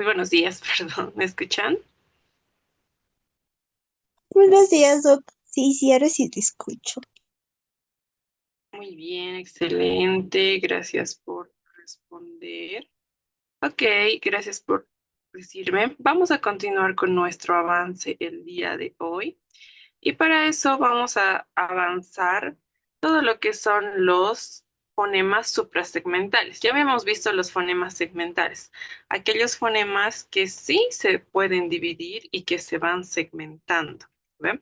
Muy buenos días, perdón, ¿me escuchan? Buenos días, Doc. Sí, sí, ahora sí te escucho. Muy bien, excelente, gracias por responder. Ok, gracias por decirme. Vamos a continuar con nuestro avance el día de hoy y para eso vamos a avanzar todo lo que son los fonemas suprasegmentales. Ya habíamos visto los fonemas segmentales, aquellos fonemas que sí se pueden dividir y que se van segmentando. ¿Ve?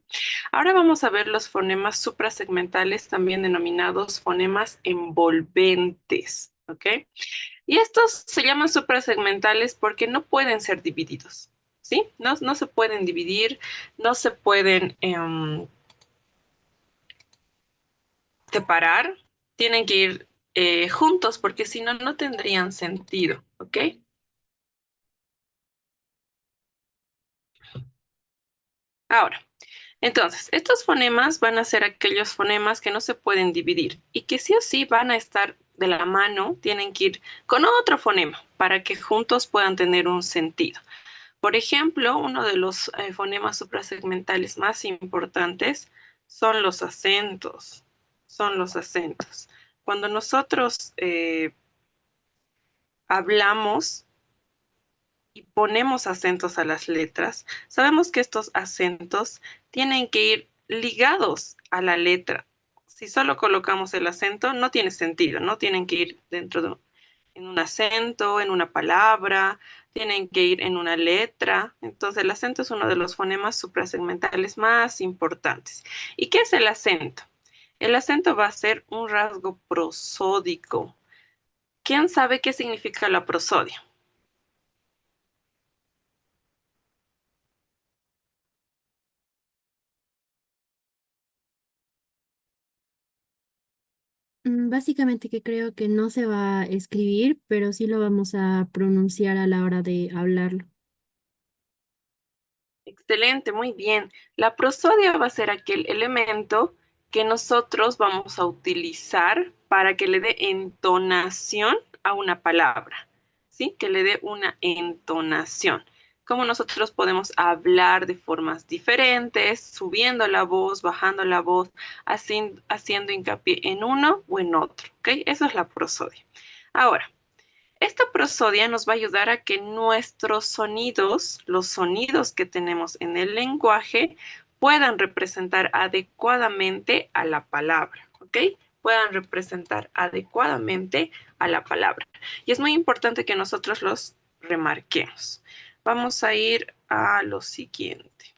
Ahora vamos a ver los fonemas suprasegmentales, también denominados fonemas envolventes, ¿ok? Y estos se llaman suprasegmentales porque no pueden ser divididos, ¿sí? No se pueden dividir, no se pueden separar, tienen que ir juntos porque si no, no tendrían sentido, ¿ok? Ahora, entonces, estos fonemas van a ser aquellos fonemas que no se pueden dividir y que sí o sí van a estar de la mano, tienen que ir con otro fonema para que juntos puedan tener un sentido. Por ejemplo, uno de los fonemas suprasegmentales más importantes son los acentos. Son los acentos. Cuando nosotros hablamos y ponemos acentos a las letras, sabemos que estos acentos tienen que ir ligados a la letra. Si solo colocamos el acento, no tiene sentido, no tienen que ir dentro de en un acento, en una palabra, tienen que ir en una letra. Entonces, el acento es uno de los fonemas suprasegmentales más importantes. ¿Y qué es el acento? El acento va a ser un rasgo prosódico. ¿Quién sabe qué significa la prosodia? Básicamente que creo que no se va a escribir, pero sí lo vamos a pronunciar a la hora de hablarlo. Excelente, muy bien. La prosodia va a ser aquel elemento que nosotros vamos a utilizar para que le dé entonación a una palabra, ¿sí? Que le dé una entonación. Como nosotros podemos hablar de formas diferentes, subiendo la voz, bajando la voz, haciendo hincapié en uno o en otro, ¿ok? Eso es la prosodia. Ahora, esta prosodia nos va a ayudar a que nuestros sonidos, los sonidos que tenemos en el lenguaje, puedan representar adecuadamente a la palabra, ¿ok? Puedan representar adecuadamente a la palabra. Y es muy importante que nosotros los remarquemos. Vamos a ir a lo siguiente.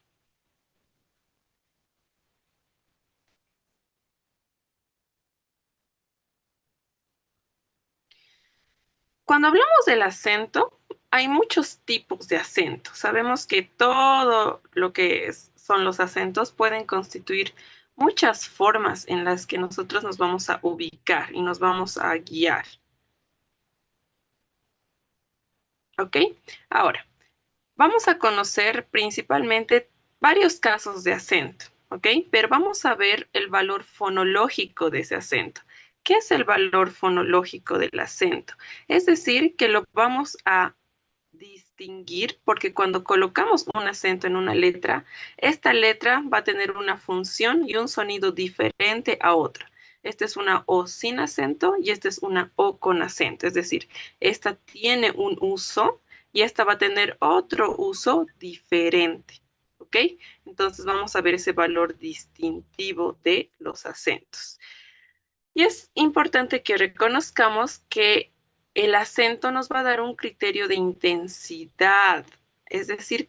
Cuando hablamos del acento, hay muchos tipos de acento. Sabemos que todo lo que son los acentos pueden constituir muchas formas en las que nosotros nos vamos a ubicar y nos vamos a guiar. ¿Ok? Ahora, vamos a conocer principalmente varios casos de acento. ¿Ok? Pero vamos a ver el valor fonológico de ese acento. ¿Qué es el valor fonológico del acento? Es decir, que lo vamos a distinguir porque cuando colocamos un acento en una letra, esta letra va a tener una función y un sonido diferente a otra. Esta es una O sin acento y esta es una O con acento. Es decir, esta tiene un uso y esta va a tener otro uso diferente. ¿Ok? Entonces vamos a ver ese valor distintivo de los acentos. Y es importante que reconozcamos que el acento nos va a dar un criterio de intensidad, es decir,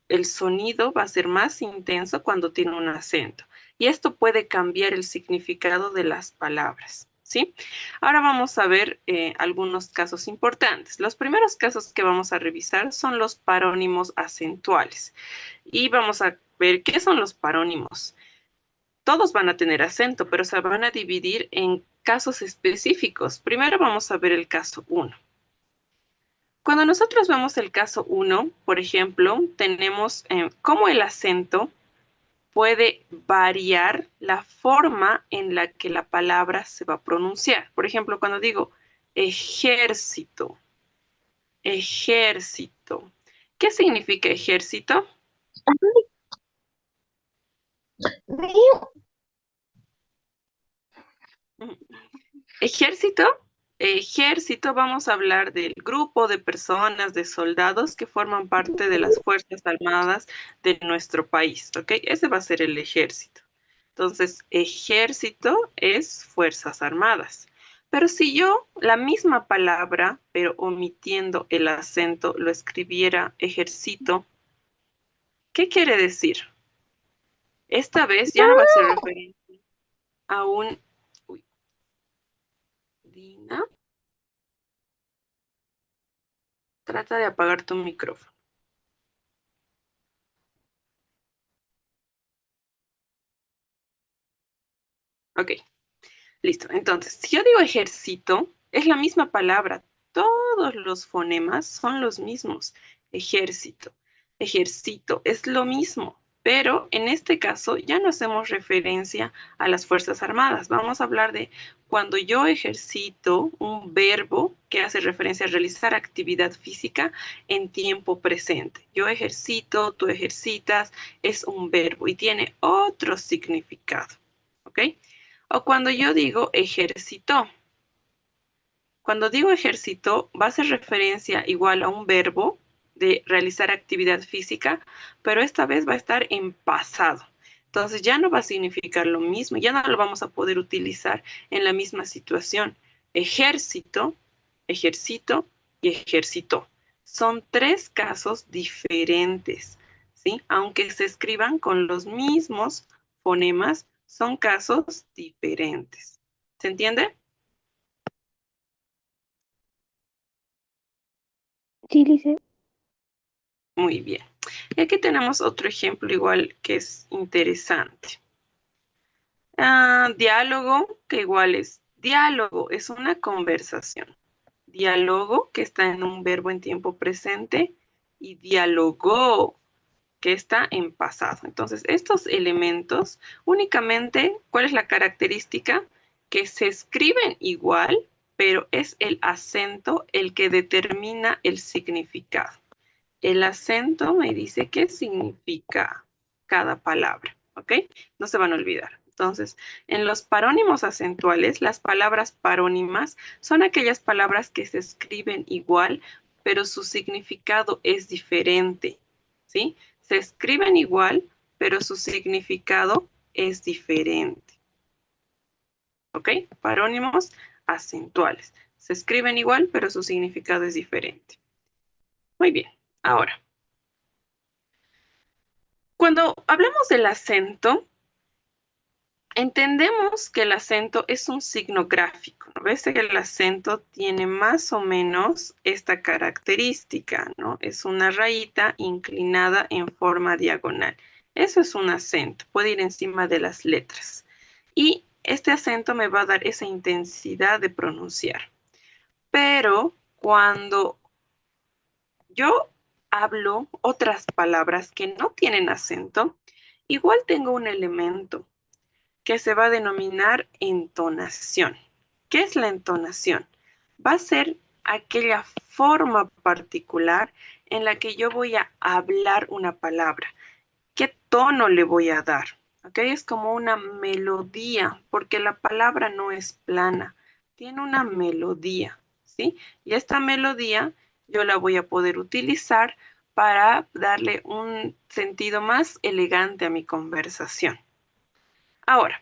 el sonido va a ser más intenso cuando tiene un acento. Y esto puede cambiar el significado de las palabras, ¿sí? Ahora vamos a ver algunos casos importantes. Los primeros casos que vamos a revisar son los parónimos acentuales. Y vamos a ver qué son los parónimos. Todos van a tener acento, pero se van a dividir en casos específicos. Primero vamos a ver el caso uno. Cuando nosotros vemos el caso uno, por ejemplo, tenemos cómo el acento puede variar la forma en la que la palabra se va a pronunciar. Por ejemplo, cuando digo ejército, ejército. ¿Qué significa ejército? Ejército. Ejército, vamos a hablar del grupo de personas, de soldados que forman parte de las Fuerzas Armadas de nuestro país, ¿ok? Ese va a ser el ejército. Entonces, ejército es Fuerzas Armadas. Pero si yo la misma palabra, pero omitiendo el acento, lo escribiera ejército, ¿qué quiere decir? Esta vez ya no va a ser referencia a un... Uy, Dina, trata de apagar tu micrófono. Ok, listo. Entonces, si yo digo ejército, es la misma palabra. Todos los fonemas son los mismos. Ejército, ejército, es lo mismo. Pero en este caso ya no hacemos referencia a las Fuerzas Armadas. Vamos a hablar de cuando yo ejercito un verbo que hace referencia a realizar actividad física en tiempo presente. Yo ejercito, tú ejercitas, es un verbo y tiene otro significado. ¿Ok? O cuando yo digo ejercitó. Cuando digo ejercitó, va a hacer referencia igual a un verbo de realizar actividad física, pero esta vez va a estar en pasado. Entonces ya no va a significar lo mismo, ya no lo vamos a poder utilizar en la misma situación. Ejército, ejercito y ejercitó. Son tres casos diferentes, ¿sí? Aunque se escriban con los mismos fonemas, son casos diferentes. ¿Se entiende? Sí, Lice. Muy bien. Y aquí tenemos otro ejemplo igual que es interesante. Diálogo, que igual es diálogo, es una conversación. Diálogo, que está en un verbo en tiempo presente, y dialogó, que está en pasado. Entonces, estos elementos únicamente, ¿cuál es la característica? Que se escriben igual, pero es el acento el que determina el significado. El acento me dice qué significa cada palabra, ¿ok? No se van a olvidar. Entonces, en los parónimos acentuales, las palabras parónimas son aquellas palabras que se escriben igual, pero su significado es diferente, ¿sí? Se escriben igual, pero su significado es diferente, ¿ok? Parónimos acentuales. Se escriben igual, pero su significado es diferente. Muy bien. Ahora, cuando hablamos del acento, entendemos que el acento es un signo gráfico, ¿no? Ves que el acento tiene más o menos esta característica, ¿no? Es una rayita inclinada en forma diagonal. Eso es un acento, puede ir encima de las letras. Y este acento me va a dar esa intensidad de pronunciar. Pero cuando yo hablo otras palabras que no tienen acento, igual tengo un elemento que se va a denominar entonación. ¿Qué es la entonación? Va a ser aquella forma particular en la que yo voy a hablar una palabra. ¿Qué tono le voy a dar? ¿Ok? Es como una melodía, porque la palabra no es plana, tiene una melodía, ¿sí? Y esta melodía yo la voy a poder utilizar para darle un sentido más elegante a mi conversación. Ahora,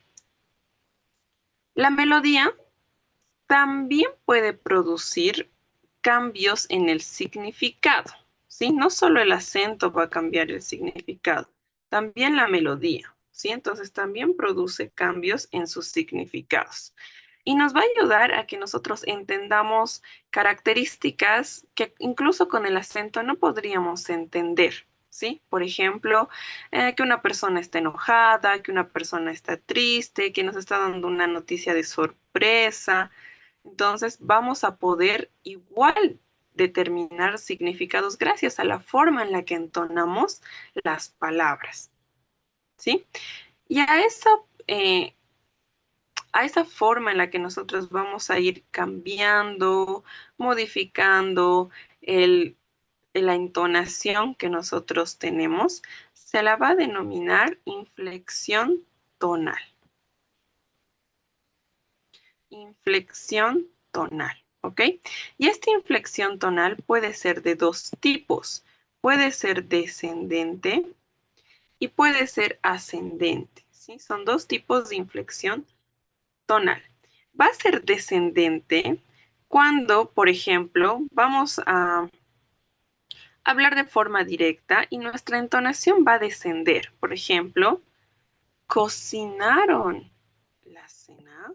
la melodía también puede producir cambios en el significado, ¿sí? No solo el acento va a cambiar el significado, también la melodía, ¿sí? Entonces también produce cambios en sus significados. Y nos va a ayudar a que nosotros entendamos características que incluso con el acento no podríamos entender, ¿sí? Por ejemplo, que una persona está enojada, que una persona está triste, que nos está dando una noticia de sorpresa. Entonces vamos a poder igual determinar significados gracias a la forma en la que entonamos las palabras, ¿sí? Y a esa forma en la que nosotros vamos a ir cambiando, modificando, el, la entonación que nosotros tenemos, se la va a denominar inflexión tonal. Inflexión tonal, ¿ok? Y esta inflexión tonal puede ser de dos tipos. Puede ser descendente y puede ser ascendente, ¿sí? Son dos tipos de inflexión tonal. Va a ser descendente cuando, por ejemplo, vamos a hablar de forma directa y nuestra entonación va a descender. Por ejemplo, cocinaron la cena.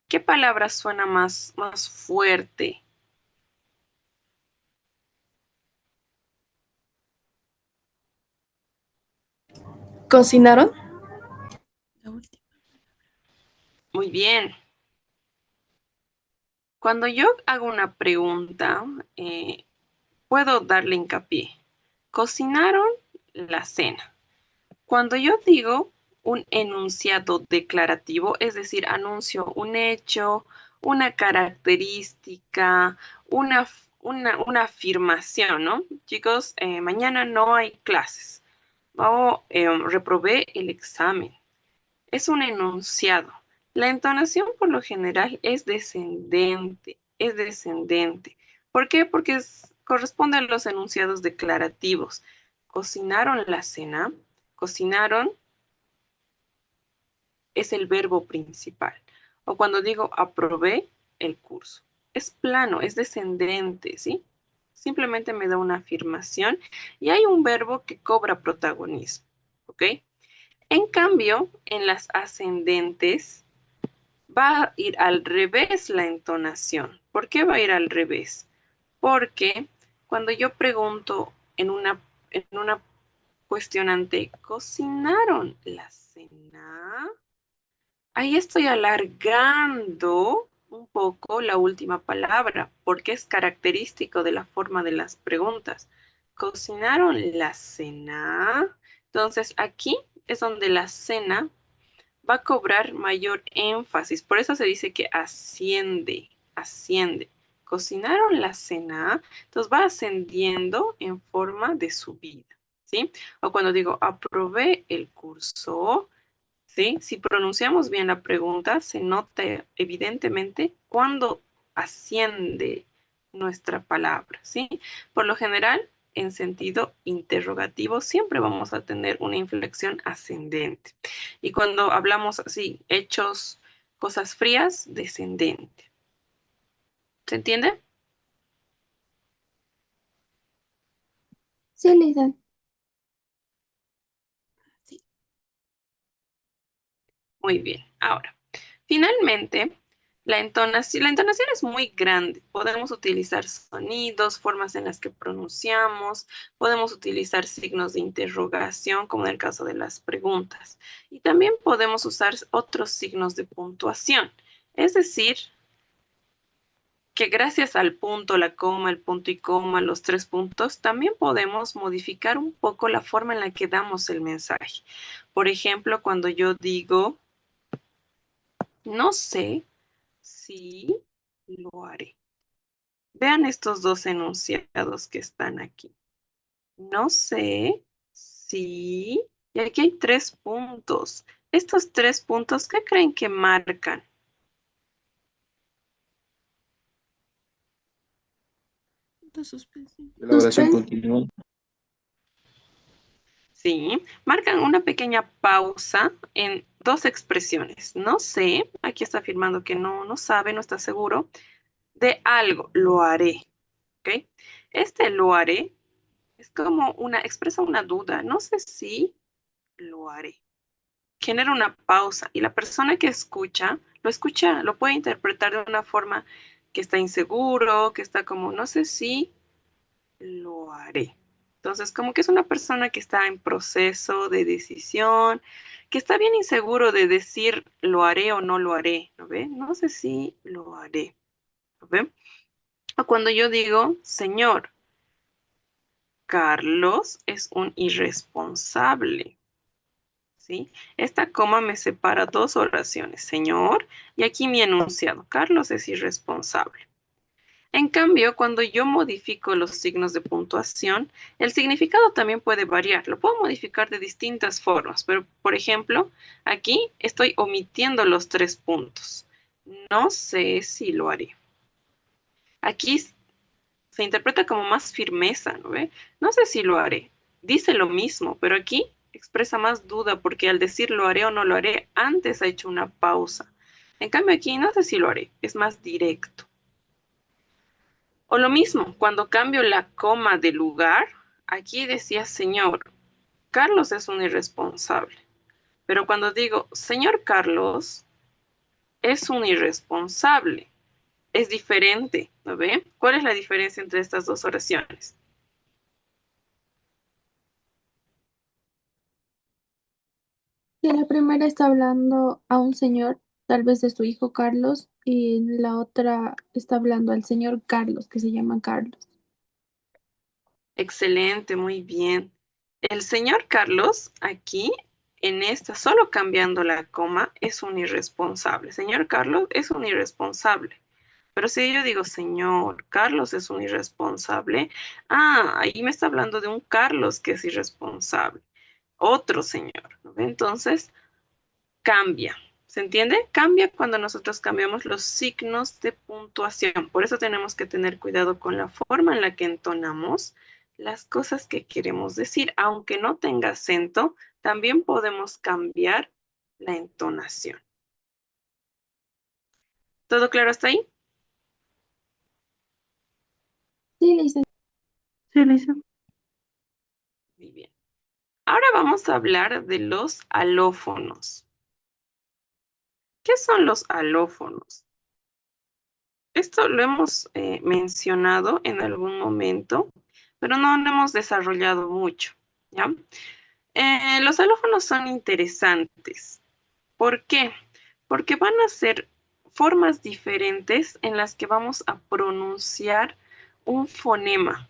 ¿Qué palabra suena más fuerte? ¿Cocinaron? La última. Muy bien. Cuando yo hago una pregunta, puedo darle hincapié. Cocinaron la cena. Cuando yo digo un enunciado declarativo, es decir, anuncio un hecho, una característica, una afirmación, ¿no? Chicos, mañana no hay clases. O reprobé el examen. Es un enunciado. La entonación por lo general es descendente, es descendente. ¿Por qué? Porque corresponde a los enunciados declarativos. Cocinaron la cena, cocinaron es el verbo principal. O cuando digo aprobé el curso. Es plano, es descendente, ¿sí? Simplemente me da una afirmación y hay un verbo que cobra protagonismo, ¿ok? En cambio, en las ascendentes va a ir al revés la entonación. ¿Por qué va a ir al revés? Porque cuando yo pregunto en una cuestionante, ¿cocinaron la cena? Ahí estoy alargando un poco la última palabra, porque es característico de la forma de las preguntas. ¿Cocinaron la cena? Entonces aquí es donde la cena va a cobrar mayor énfasis. Por eso se dice que asciende, asciende. Cocinaron la cena, entonces va ascendiendo en forma de subida, ¿sí? O cuando digo aprobé el curso, ¿sí? Si pronunciamos bien la pregunta, se nota evidentemente cuando asciende nuestra palabra, ¿sí? Por lo general, en sentido interrogativo, siempre vamos a tener una inflexión ascendente. Y cuando hablamos así, hechos, cosas frías, descendente. ¿Se entiende? Sí, Lisa. Sí. Muy bien. Ahora, finalmente, la entonación es muy grande. Podemos utilizar sonidos, formas en las que pronunciamos, podemos utilizar signos de interrogación, como en el caso de las preguntas. Y también podemos usar otros signos de puntuación. Es decir, que gracias al punto, la coma, el punto y coma, los tres puntos, también podemos modificar un poco la forma en la que damos el mensaje. Por ejemplo, cuando yo digo, no sé si lo haré. Vean estos dos enunciados que están aquí. No sé si... Y aquí hay tres puntos. Estos tres puntos, ¿qué creen que marcan? Punto suspensivo. Elaboración Suspenso. continua. Sí, marcan una pequeña pausa en dos expresiones. No sé, aquí está afirmando que no sabe, no está seguro de algo. Lo haré, ¿ok? Este lo haré es como expresa una duda. No sé si lo haré. Genera una pausa y la persona que escucha, lo puede interpretar de una forma que está inseguro, que está como, no sé si lo haré. Entonces, como que es una persona que está en proceso de decisión, que está bien inseguro de decir lo haré o no lo haré, ¿no ve? No sé si lo haré, ¿no ve? O cuando yo digo, señor, Carlos es un irresponsable. ¿Sí? Esta coma me separa dos oraciones, señor, y aquí mi enunciado, Carlos es irresponsable. En cambio, cuando yo modifico los signos de puntuación, el significado también puede variar. Lo puedo modificar de distintas formas, pero por ejemplo, aquí estoy omitiendo los 3 puntos. No sé si lo haré. Aquí se interpreta como más firmeza, ¿no ve? No sé si lo haré. Dice lo mismo, pero aquí expresa más duda porque al decir lo haré o no lo haré, antes ha hecho una pausa. En cambio aquí no sé si lo haré, es más directo. O lo mismo, cuando cambio la coma de lugar, aquí decía señor, Carlos es un irresponsable. Pero cuando digo señor Carlos es un irresponsable, es diferente, ¿no ve? ¿Cuál es la diferencia entre estas dos oraciones? Que la primera está hablando a un señor, tal vez de su hijo Carlos, y la otra está hablando al señor Carlos, que se llama Carlos. Excelente, muy bien. El señor Carlos, aquí, en esta, solo cambiando la coma, es un irresponsable. Señor Carlos es un irresponsable. Pero si yo digo, señor Carlos es un irresponsable, ahí me está hablando de un Carlos que es irresponsable. Otro señor, ¿no ve? Entonces, cambia. ¿Se entiende? Cambia cuando nosotros cambiamos los signos de puntuación. Por eso tenemos que tener cuidado con la forma en la que entonamos las cosas que queremos decir. Aunque no tenga acento, también podemos cambiar la entonación. ¿Todo claro hasta ahí? Sí, licenciada. Sí, Lisa. Muy bien. Ahora vamos a hablar de los alófonos. ¿Qué son los alófonos? Esto lo hemos mencionado en algún momento, pero no lo hemos desarrollado mucho, ¿ya? Los alófonos son interesantes. ¿Por qué? Porque van a ser formas diferentes en las que vamos a pronunciar un fonema,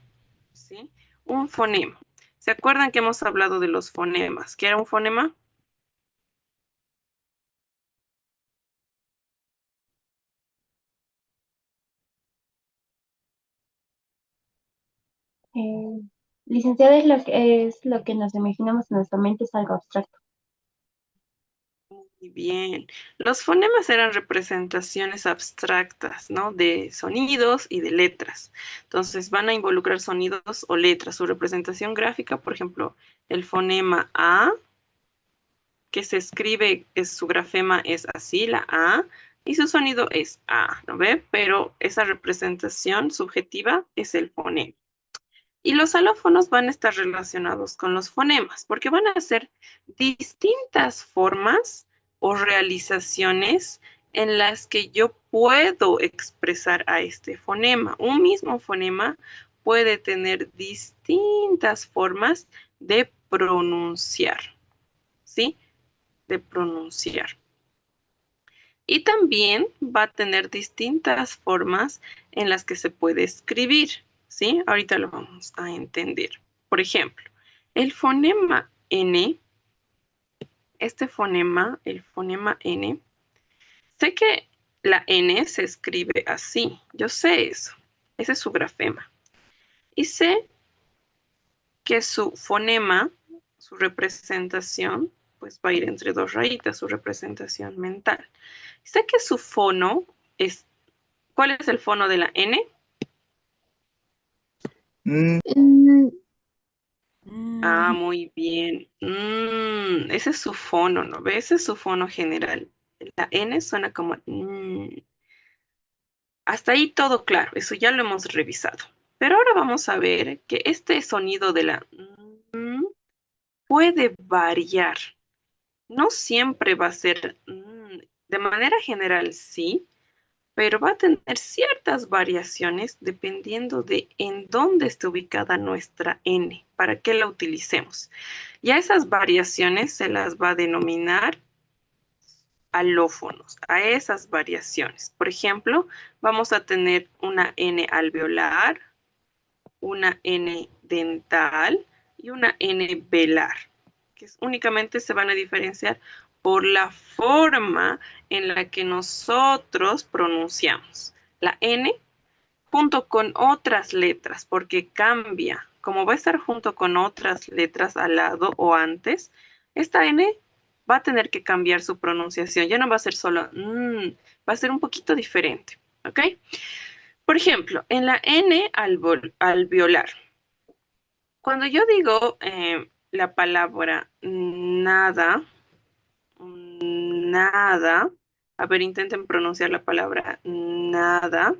¿sí? Un fonema. ¿Se acuerdan que hemos hablado de los fonemas? ¿Qué era un fonema? Eh, Licenciada, es lo que nos imaginamos en nuestra mente, es algo abstracto. Muy bien. Los fonemas eran representaciones abstractas, ¿no? De sonidos y de letras. Entonces van a involucrar sonidos o letras. Su representación gráfica, por ejemplo, el fonema A, que se escribe, su grafema es así, la A, y su sonido es A, ¿no ve? Pero esa representación subjetiva es el fonema. Y los alófonos van a estar relacionados con los fonemas, porque van a ser distintas formas o realizaciones en las que yo puedo expresar a este fonema. Un mismo fonema puede tener distintas formas de pronunciar, ¿sí? De pronunciar. Y también va a tener distintas formas en las que se puede escribir, ¿sí? Ahorita lo vamos a entender. Por ejemplo, el fonema N, este fonema, el fonema N, sé que la N se escribe así, yo sé eso, ese es su grafema. Y sé que su fonema, su representación, pues va a ir entre dos rayitas, su representación mental. Sé que su fono es, ¿cuál es el fono de la N? Mm, Muy bien. Ese es su fono, ¿no ves? Ese es su fono general. La N suena como... Hasta ahí todo claro, eso ya lo hemos revisado. Pero ahora vamos a ver que este sonido de la puede variar. No siempre va a ser de manera general, sí, pero va a tener ciertas variaciones dependiendo de en dónde esté ubicada nuestra N, para qué la utilicemos. Y a esas variaciones se las va a denominar alófonos, a esas variaciones. Por ejemplo, vamos a tener una N alveolar, una N dental y una N velar, que únicamente se van a diferenciar por la forma en la que nosotros pronunciamos. La N junto con otras letras, porque cambia. Como va a estar junto con otras letras al lado o antes, esta N va a tener que cambiar su pronunciación. Ya no va a ser solo, va a ser un poquito diferente, ¿ok? Por ejemplo, en la N alveolar, cuando yo digo la palabra nada, nada, a ver, intenten pronunciar la palabra nada.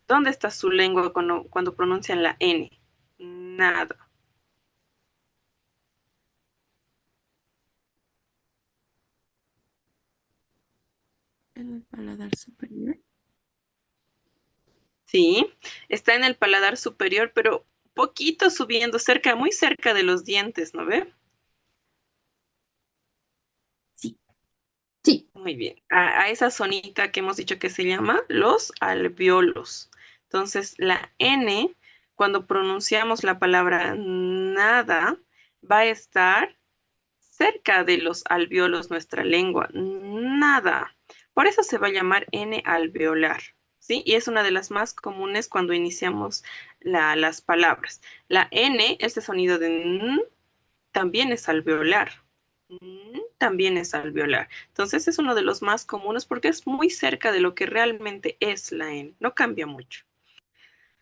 ¿Dónde está su lengua cuando pronuncian la N? Nada. En el paladar superior. Sí, está en el paladar superior, pero poquito subiendo, cerca, muy cerca de los dientes, ¿no ve? Sí. Sí. Muy bien. A esa zonita que hemos dicho que se llama los alveolos. Entonces, la N, cuando pronunciamos la palabra nada, va a estar cerca de los alveolos nuestra lengua. Nada. Por eso se va a llamar N alveolar. ¿Sí? Y es una de las más comunes cuando iniciamos las palabras. La N, este sonido de N, también es alveolar. También es alveolar. Entonces es uno de los más comunes porque es muy cerca de lo que realmente es la N. No cambia mucho.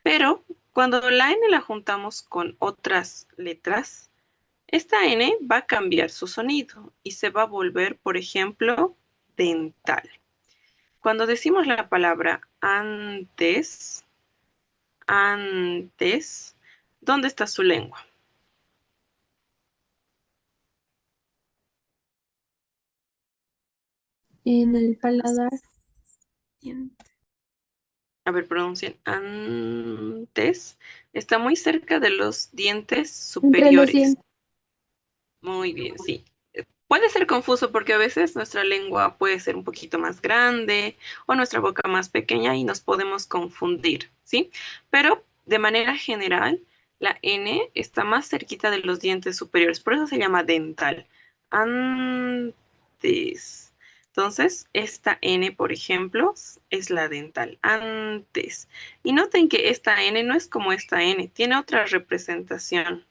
Pero cuando la N la juntamos con otras letras, esta N va a cambiar su sonido y se va a volver, por ejemplo, dental. Cuando decimos la palabra antes, antes, ¿dónde está su lengua? En el paladar, A ver, pronuncien antes. Está muy cerca de los dientes entre los superiores. dientes. Muy bien, sí. Puede ser confuso porque a veces nuestra lengua puede ser un poquito más grande o nuestra boca más pequeña y nos podemos confundir, ¿sí? Pero de manera general, la N está más cerquita de los dientes superiores, por eso se llama dental. Antes. Entonces, esta N, por ejemplo, es la dental. Antes. Y noten que esta N no es como esta N, tiene otra representación.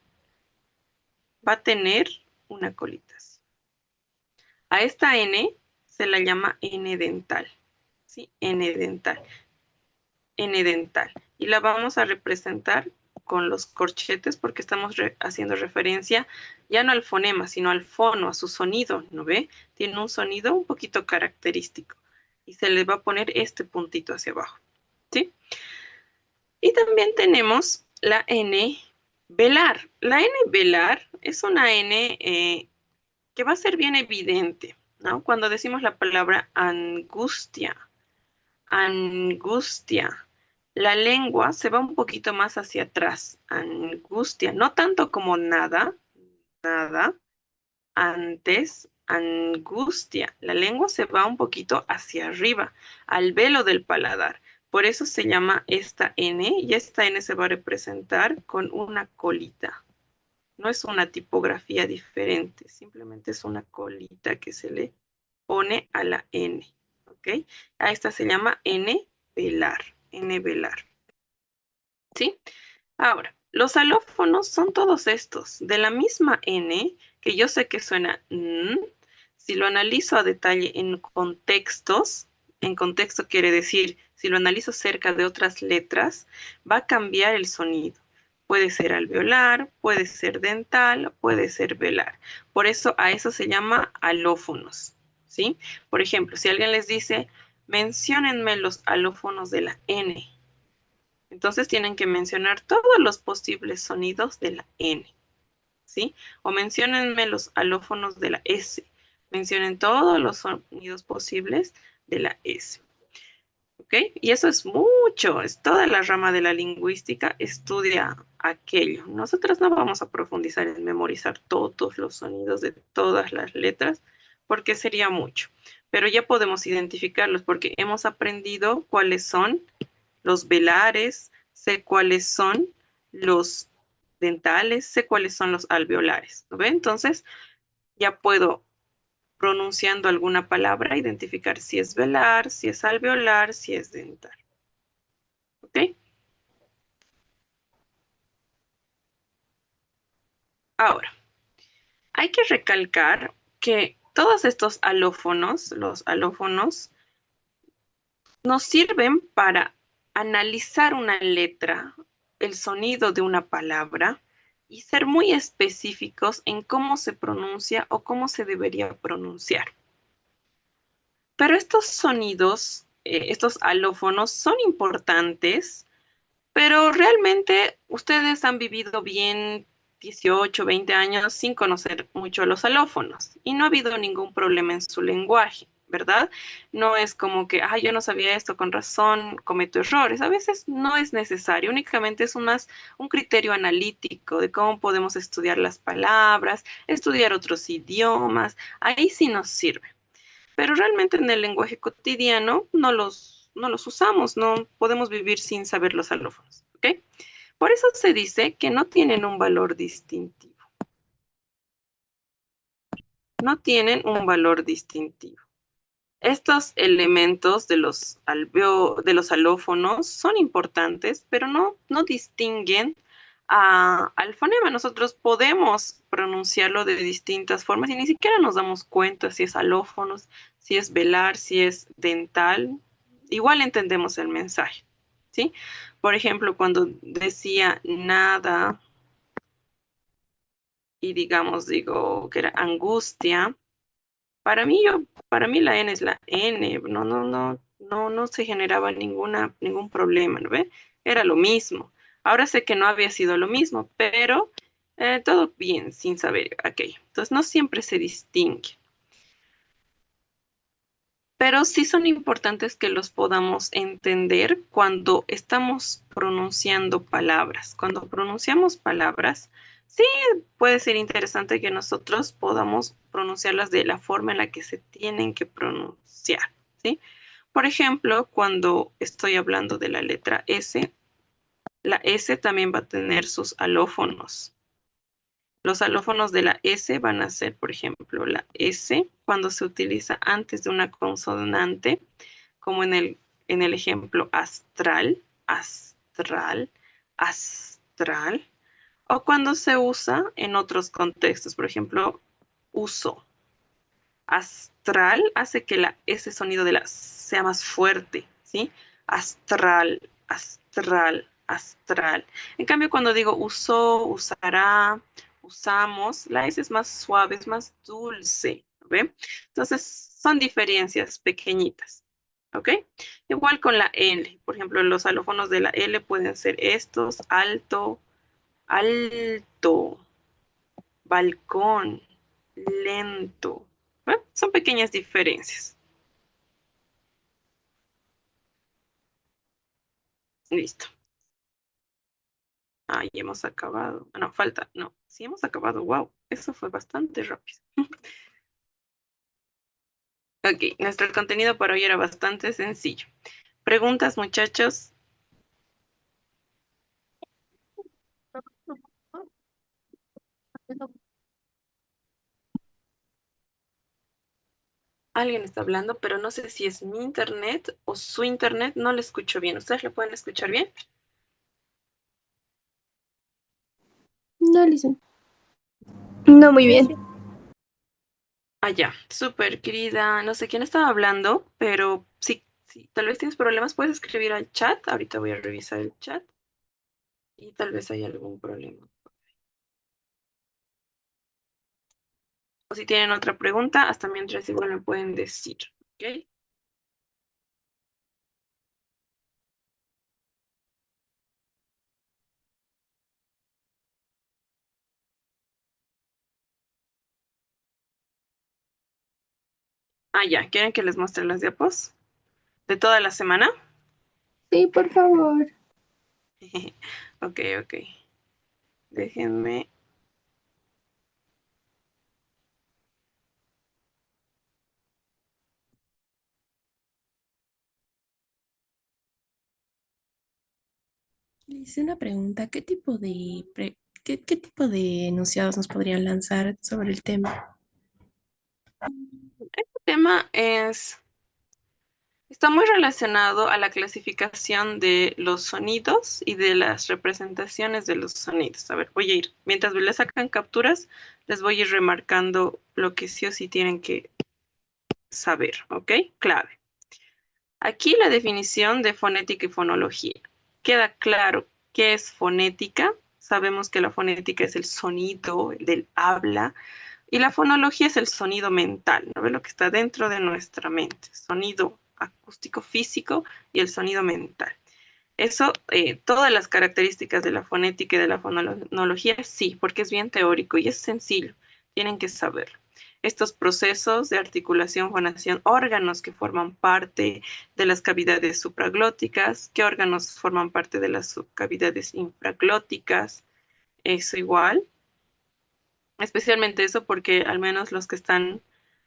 Va a tener una colita. A esta N se la llama N dental, ¿sí? N dental, N dental. Y la vamos a representar con los corchetes porque estamos haciendo referencia ya no al fonema, sino al fono, a su sonido, ¿no ve? Tiene un sonido un poquito característico y se le va a poner este puntito hacia abajo, ¿sí? Y también tenemos la N velar. La N velar es una N que va a ser bien evidente, ¿no? Cuando decimos la palabra angustia, angustia, la lengua se va un poquito más hacia atrás, angustia, no tanto como nada, nada, antes, angustia, la lengua se va un poquito hacia arriba, al velo del paladar. Por eso se llama esta N y esta N se va a representar con una colita. No es una tipografía diferente, simplemente es una colita que se le pone a la N, ¿ok? A esta se llama N velar, N velar, ¿sí? Ahora, los alófonos son todos estos, de la misma N, que yo sé que suena N, si lo analizo a detalle en contexto quiere decir, si lo analizo cerca de otras letras, va a cambiar el sonido. Puede ser alveolar, puede ser dental, puede ser velar. Por eso a eso se llama alófonos, ¿sí? Por ejemplo, si alguien les dice, menciónenme los alófonos de la N, entonces tienen que mencionar todos los posibles sonidos de la N, ¿sí? O menciónenme los alófonos de la S. Mencionen todos los sonidos posibles de la S. ¿Ok? Y eso es mucho, es toda la rama de la lingüística, estudia aquello. Nosotros no vamos a profundizar en memorizar todos los sonidos de todas las letras, porque sería mucho. Pero ya podemos identificarlos porque hemos aprendido cuáles son los velares, sé cuáles son los dentales, sé cuáles son los alveolares, ¿no ve? Entonces, ya puedo, pronunciando alguna palabra, identificar si es velar, si es alveolar, si es dental. ¿Ok? Ahora, hay que recalcar que todos estos alófonos, los alófonos, nos sirven para analizar una letra, el sonido de una palabra y ser muy específicos en cómo se pronuncia o cómo se debería pronunciar. Pero estos sonidos, estos alófonos son importantes, pero realmente ustedes han vivido bien 18, 20 años sin conocer mucho los alófonos y no ha habido ningún problema en su lenguaje, ¿verdad? No es como que, ah, yo no sabía esto, con razón, cometo errores. A veces no es necesario, únicamente es un criterio analítico de cómo podemos estudiar las palabras, estudiar otros idiomas. Ahí sí nos sirve. Pero realmente en el lenguaje cotidiano no los usamos, no podemos vivir sin saber los alófonos, ¿ok? Por eso se dice que no tienen un valor distintivo. No tienen un valor distintivo. Estos elementos de los alófonos son importantes, pero no distinguen al fonema. Nosotros podemos pronunciarlo de distintas formas y ni siquiera nos damos cuenta si es alófonos, si es velar, si es dental. Igual entendemos el mensaje, ¿sí? Por ejemplo, cuando decía nada y digo que era angustia, para mí la N es la N, no se generaba ningún problema, ¿no ve? Era lo mismo. Ahora sé que no había sido lo mismo, pero todo bien, sin saber aquello. Entonces no siempre se distingue, pero sí son importantes que los podamos entender cuando estamos pronunciando palabras. Cuando pronunciamos palabras, sí puede ser interesante que nosotros podamos pronunciarlas de la forma en la que se tienen que pronunciar, ¿sí? Por ejemplo, cuando estoy hablando de la letra S, la S también va a tener sus alófonos. Los alófonos de la S van a ser, por ejemplo, la S cuando se utiliza antes de una consonante, como en el ejemplo astral, astral, astral, o cuando se usa en otros contextos, por ejemplo, uso. Astral hace que ese sonido de la sea más fuerte, ¿sí? Astral, astral, astral. En cambio, cuando digo usó, usará, usamos, la S es más suave, es más dulce, ¿ve? Entonces, son diferencias pequeñitas, ¿ok? Igual con la L, por ejemplo, los alófonos de la L pueden ser estos, alto, alto, balcón, lento. Son pequeñas diferencias. Listo. Ahí hemos acabado. Ah, no, falta. No, sí hemos acabado. Wow, eso fue bastante rápido. Ok, nuestro contenido para hoy era bastante sencillo. ¿Preguntas, muchachos? Alguien está hablando, pero no sé si es mi internet o su internet. No le escucho bien. ¿Ustedes le pueden escuchar bien? No, Lisa. No, muy bien. Ah, ya. Súper, querida. No sé quién estaba hablando, pero sí, sí. Tal vez tienes problemas. Puedes escribir al chat. Ahorita voy a revisar el chat y tal vez hay algún problema. O si tienen otra pregunta, hasta mientras igual me pueden decir. ¿Ok? Ah, ya. ¿Quieren que les muestre las diapos de toda la semana? Sí, por favor. Ok, ok. Déjenme. Le hice una pregunta, ¿qué tipo de enunciados nos podrían lanzar sobre el tema? Este tema es Está muy relacionado a la clasificación de los sonidos y de las representaciones de los sonidos. A ver, voy a ir, mientras le sacan capturas, les voy a ir remarcando lo que sí o sí tienen que saber, ¿ok? Clave. Aquí la definición de fonética y fonología. Queda claro qué es fonética. Sabemos que la fonética es el sonido del habla y la fonología es el sonido mental, ¿no? Lo que está dentro de nuestra mente, sonido acústico físico y el sonido mental. Eso, todas las características de la fonética y de la fonología, sí, porque es bien teórico y es sencillo, tienen que saberlo. Estos procesos de articulación, fonación, órganos que forman parte de las cavidades supraglóticas, qué órganos forman parte de las subcavidades infraglóticas, eso igual. Especialmente eso porque al menos los que están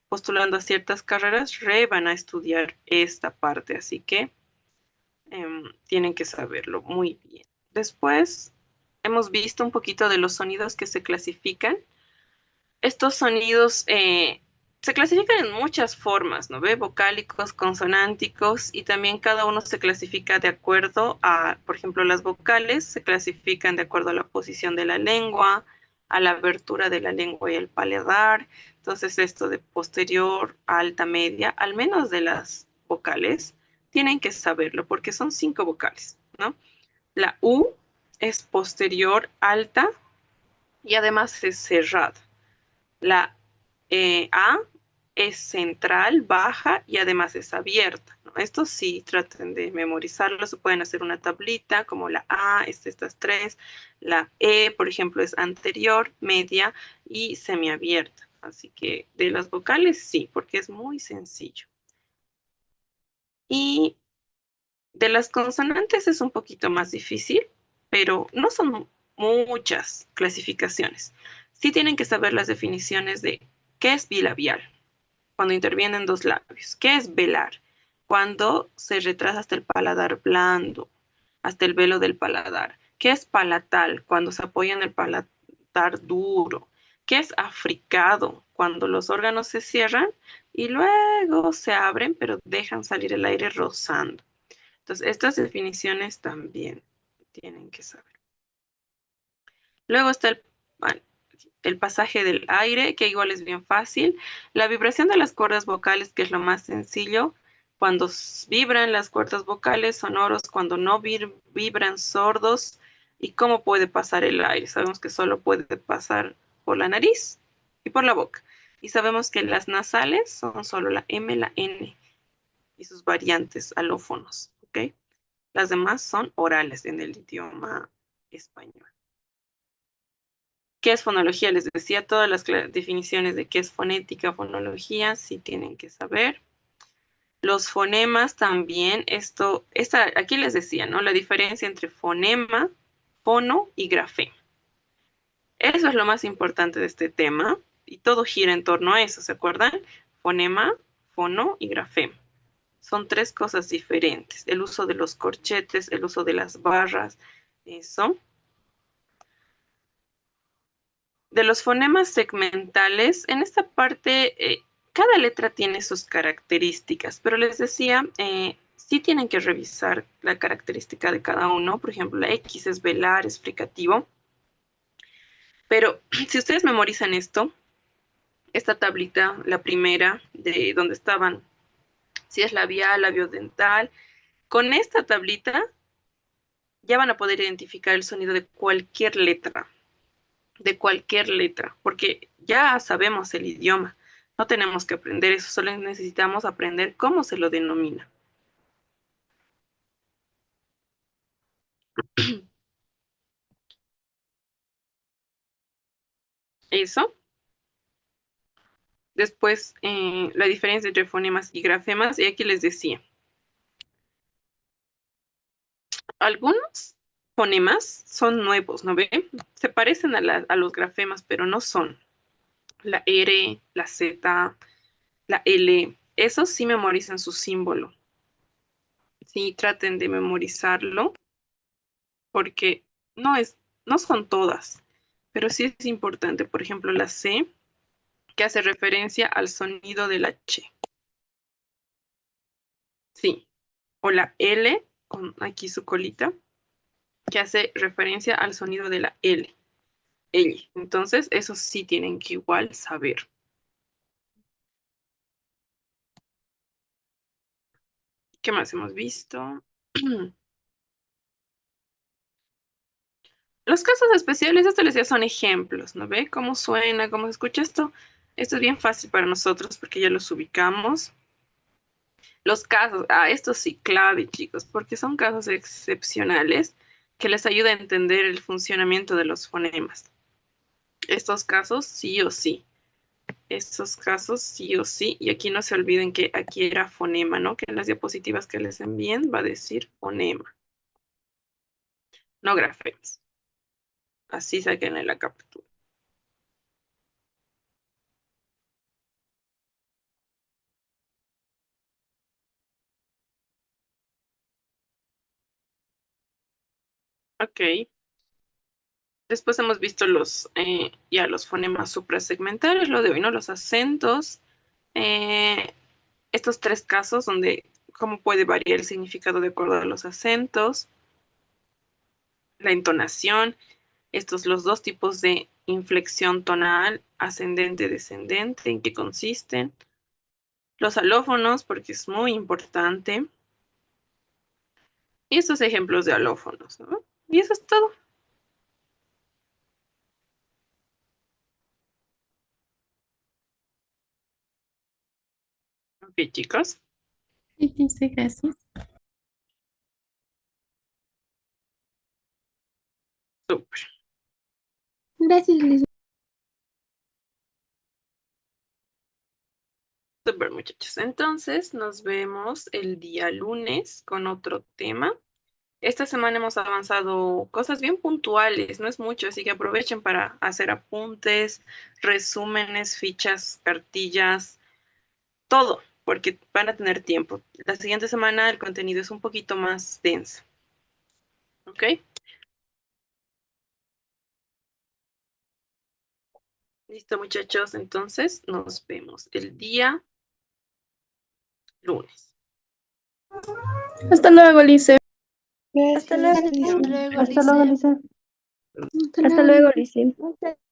postulando a ciertas carreras van a estudiar esta parte, así que tienen que saberlo muy bien. Después hemos visto un poquito de los sonidos que se clasifican. Estos sonidos se clasifican en muchas formas, ¿no ve? Vocálicos, consonánticos, y también cada uno se clasifica de acuerdo a, por ejemplo, las vocales se clasifican de acuerdo a la posición de la lengua, a la abertura de la lengua y el paladar. Entonces, esto de posterior, alta, media, al menos de las vocales, tienen que saberlo porque son 5 vocales, ¿no? La U es posterior, alta y además es cerrada. La A es central, baja y además es abierta, ¿no? Esto sí, traten de memorizarlo. Se pueden hacer una tablita como la A, estas tres. La E, por ejemplo, es anterior, media y semiabierta. Así que de las vocales sí, porque es muy sencillo. Y de las consonantes es un poquito más difícil, pero no son muchas clasificaciones. Sí tienen que saber las definiciones de qué es bilabial, cuando intervienen dos labios. ¿Qué es velar? Cuando se retrasa hasta el paladar blando, hasta el velo del paladar. ¿Qué es palatal? Cuando se apoya en el paladar duro. ¿Qué es africado? Cuando los órganos se cierran y luego se abren, pero dejan salir el aire rozando. Entonces, estas definiciones también tienen que saber. Luego está el pasaje del aire, que igual es bien fácil. La vibración de las cuerdas vocales, que es lo más sencillo. Cuando vibran las cuerdas vocales, sonoros, cuando no vibran, sordos. ¿Y cómo puede pasar el aire? Sabemos que solo puede pasar por la nariz y por la boca. Y sabemos que las nasales son solo la M, la N y sus variantes alófonos, ¿ok? Las demás son orales en el idioma español. ¿Qué es fonología? Les decía todas las definiciones de qué es fonética, fonología, sí tienen que saber. Los fonemas también, aquí les decía, ¿no? La diferencia entre fonema, fono y grafema. Eso es lo más importante de este tema y todo gira en torno a eso, ¿se acuerdan? Fonema, fono y grafema. Son 3 cosas diferentes. El uso de los corchetes, el uso de las barras, eso. De los fonemas segmentales, en esta parte cada letra tiene sus características, pero les decía, sí tienen que revisar la característica de cada uno. Por ejemplo, la X es velar, es fricativo. Pero si ustedes memorizan esto, esta tablita, la primera, de donde estaban, si es labial, labiodental, con esta tablita ya van a poder identificar el sonido de cualquier letra, porque ya sabemos el idioma. No tenemos que aprender eso, solo necesitamos aprender cómo se lo denomina. Eso. Después, la diferencia entre fonemas y grafemas, y aquí les decía. Algunos fonemas son nuevos, ¿no ven? Se parecen a los grafemas, pero no son. La R, la Z, la L, esos sí memorizan su símbolo. Sí, traten de memorizarlo, porque no es, no son todas, pero sí es importante. Por ejemplo, la C, que hace referencia al sonido del H. Sí. O la L, con aquí su colita, que hace referencia al sonido de la L. L. Entonces, eso sí tienen que igual saber. ¿Qué más hemos visto? Los casos especiales, esto les decía, son ejemplos, ¿no ve? ¿Cómo suena? ¿Cómo se escucha esto? Esto es bien fácil para nosotros porque ya los ubicamos. Los casos, esto sí, clave, chicos, porque son casos excepcionales que les ayuda a entender el funcionamiento de los fonemas. Estos casos, sí o sí. Estos casos, sí o sí. Y aquí no se olviden que aquí era fonema, ¿no? Que en las diapositivas que les envíen va a decir fonema. No grafemas. Así saquen en la captura. Ok. Después hemos visto ya los fonemas suprasegmentales, lo de hoy, ¿no? Los acentos. Eh, estos tres casos donde cómo puede variar el significado de acuerdo a los acentos, la entonación, estos los dos tipos de inflexión tonal, ascendente, descendente, en qué consisten, los alófonos, porque es muy importante, y estos ejemplos de alófonos, ¿no? Y eso es todo. Ok, chicos. Sí, dice, gracias. Súper, Gracias, Liz. súper, muchachos. Entonces, nos vemos el día lunes con otro tema. Esta semana hemos avanzado cosas bien puntuales, no es mucho, así que aprovechen para hacer apuntes, resúmenes, fichas, cartillas, todo, porque van a tener tiempo. La siguiente semana el contenido es un poquito más denso. ¿Ok? Listo, muchachos. Entonces nos vemos el día lunes. Hasta luego, Lice. Hasta luego, Gracias. Lice. Luego, Hasta luego, Lice. Lisa. Hasta Hasta luego, luego, Liz. Lice.